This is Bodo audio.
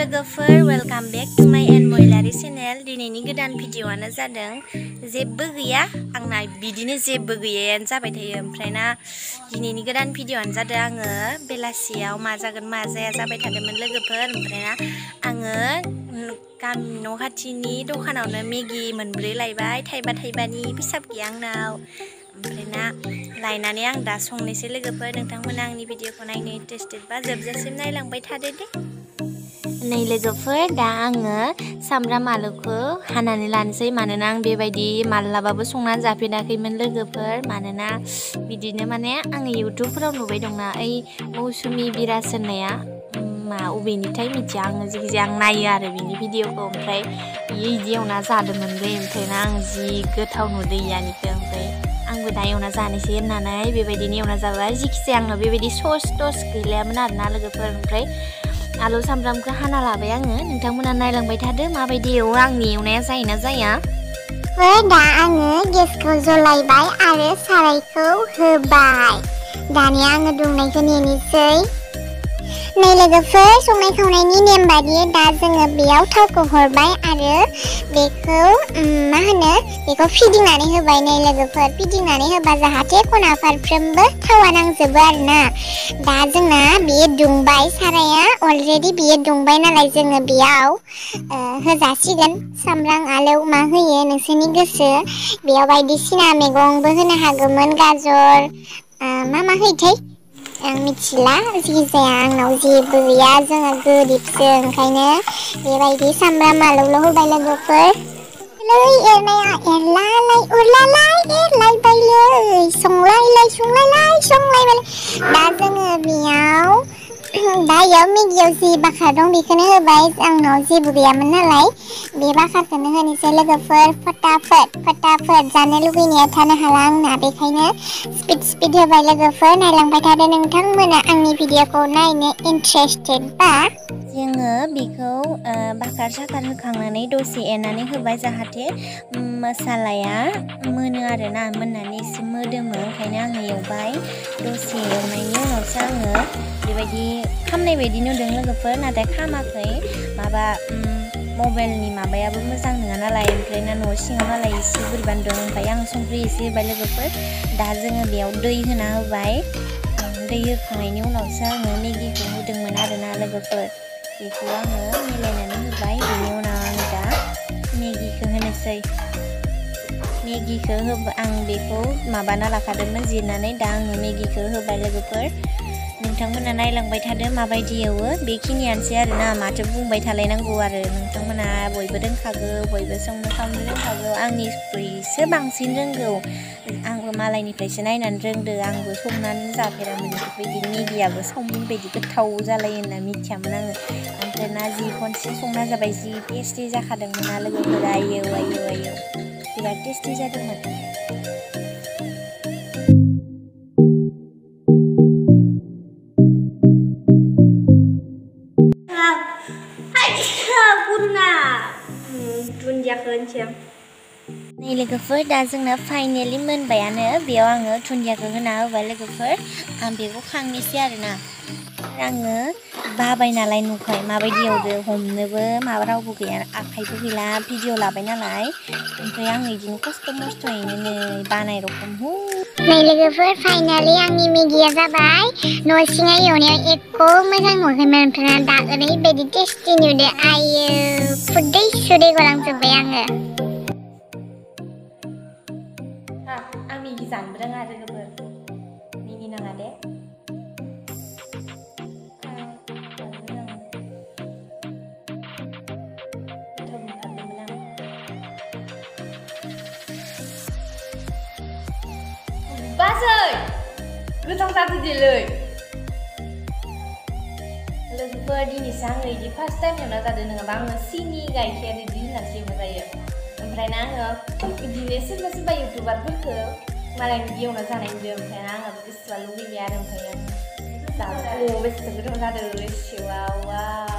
लोगोफोर वेलकाम बेक टू माय एन्ड महिलारि चेनेल। दिनैनि गोदान भिडिअ'आनो जादों जेबो गैया आंना बिदिनो जेबो गैयायानो जाबाय थायो। ओमफ्राय ना दिनैनि गोदान भिडिअ'आनो जादों आङो बेलासियाव मा जागोन मा जाया जाबाय थादोंमोन लोगोफोर। ओमफ्राय ना आङो गामि न' खाथिनि दखानावनो मेगि मोनब्रै लायबाय, थाइबानि हिसाब गैया आंनाव। ओमफ्राय ना लायनानै आं दा संनोसै लोगोफोर। नोंथांमोना आंनि भिडिअ'खौ नायनो इन्टारेस्टेड बा जोबजासिम नायलांबाय थादो दे। नै लोगोफोर दा आङो सामब्राम आलुखौ हानानै लानोसै, मानोना आं बेबायदि मालाबाबो संनानै जाफेराखैमोन लोगोफोर। मानोना बिदिनो माने आङो इउटुबफोराव नुबाय दंना ओइ मौसुमि बिराज होननाया मा अबेनिथाय मिथिया आङो, जिखिजाया आं नायो आरो बिनि भिडिअ'खौ। ओमफ्राय बियो बिदि एवना जादोंमोनलै, ओमफ्राय ना आं जि गोथाव नुदों इयानिखौ। ओमफ्राय आंबो दा एवना जानोसै होननानै बेबायदिनो एवना जाबाय। जिखिजाया आंनाव बेबायदि सस टस गैलायामोन आरोना लोगोफोर। ओमफ्राय आलु सामब्रामखौ हाना लाबाय आङो। नोंथांमोना नायलांबाय थादो माबायदि एवो, आंनि एवनाया जायोना जाया। दा आङो गेसखौ जलायबाय आरो सारायखौ होबाय। दानिया आङो दुंनायखौ नेनोसै। नै लोगोफोर संनाय खावनायनि नेम बादियै दा जोङो बेयाव थावखौ हरबाय आरो बेखौ फिदिंनानै होबाय। नै लोगोफोर फिदिंनानै होबा जाहाथे खना फारफ्रोमबो थावा नांजोबो आरोना। दा जोंना बेयो दुंबाय, साराया अलरेडि बेयो दुंबाय नालाय जोङो बेयाव होजासिगोन। सामब्राम आलौ मा होयो नोंसोरनि गोसो, बेयाव बायदिसिना मैगंबो होनो हागौमोन, गाजर मा होयोथाय आं मिथिला। जिखिजाया आंनाव जेबो गैया, जोङो गोरिबसो, ओंखायनो बेबायदि सामब्राम आलौल' होबाय लोगोफोर। एरनाया एरलालाय उरलालाय एरलायबायलै, संलायबाय। दा जोङो बेयाव मेगियाव जि बाखार दं बेखौनो होबाय। आंनाव जेबो गैयामोन नालाय बे बाखारखौनो होनोसै लोगोफोर। फटाफट जानो लुगैनाया थानो हाला आंना, बेखायनो स्पिड होबाय लोगोफोर। नायलांबाय थादो नोंथांमोना आंनि भिडिअ'खौ नायनो इन्टारेस्टेड बा। जोङो बेखौ बाखार साखार होखांनानै दसे एरनानै होबाय, जाहाथे मसालाया मोनो आरोना, मोननानै एसे मोदोमो। ओंखायनो आङो एवबाय। दसे एवनायनि उनावसो आङो बेबायदि खामनाय बायदि नुदों लोगोफोर, नाथाय खामाखै। माबा मबाइलनि माबायाबो मोजां नङा नालाय, ओमफ्राय ना न' सिङाव नालाय एसे बोरैबा नुदों। ओमफ्राय आं संख्रि एसे होबाय लोगोफोर। दा जोङो बेयाव दै होना होबाय। दै होखांनायनि उनावसो आङो मेगिखौ होदोंमोन आरोना लोगोफोर। बेखौ आङो मिलायनानै होबाय। बेनि उनाव आं दा मेगिखौ होनोसै। मेगिखौ आं बेखौ माबाना लाखादोंमोन जिरनानै, दा आङो मेगिखौ होबाय लोगोफोर। नोंथांमोना नायलांबाय थादो माबायदि एवो। बेखिनियानोसै आरोना, माथो बुंबाय थालायनांगौ आरो। नोंथांमोना बयबो रोंखागौ, बयबो संनो खावनो रोंखागौ, आंनिख्रुइसो बांसिन रोंगौ। आंबो मालायनिफ्रायसो नायनानै रोंदो, आंबो संनानै जाफेरामोन। बेफोरबायदि मेगियाबो चावमिन बायदि गोथाव जालायो होनना मिथियामोन आङो। ओमफ्राय ना जि खनसे संना जाबाय, जि टेस्टि जाखादोंमोन ना लोगोफोरा। आयौ बिराद टेस्टि जादोंमोन। नै लोगोफोर दा जोंना फाइनेलि मोनबायानो। बेयाव आङो दुन्दियाखौ होना होबाय लोगोफोर। आं बेखौ खांनोसै आरोना। आङो बाबाय नालाय नुखाय माबायदि एवदो, हमनोबो माबा रावबो गैया, आखाइबो गैला, भिडिअ' लाबाय नालाय। ओमफ्राय आङो बिदिनो खस्थ' मस्थ'यैनो नै बानाय रखम नै लोगोफोर फाइनालि आंनि मेगिया जाबाय। न' सिङाव एवनायाव एख' मोजां नुवाखैमोन, ओमफ्राय दा ओरैबायदि टेस्टि नुदो। आयौ खुदै सुदै गलांजोब्बाय आङो। आं मेगि जानोबो रोङा लोगोफोर, मिनिनाङा दे। बासै गोथाव जादोलै लोगोफोर। दिनैसो आङो बिदि फार्स्ट टाइम एवना जादों, नङाबा आङो सिनि गाइखेर बिदि होनानैसो एवना जायो। ओमफ्राय ना आङो बिदिनो सोरबा इउटुबारफोरखौ मालाय बिदि एवना जानाय नुदों। ओमफ्राय आंहाबो गोसोआ लुगैयो आरो। ओमफ्राय आं जानो बेसे गोथाव जादों, एसेवाव वाव।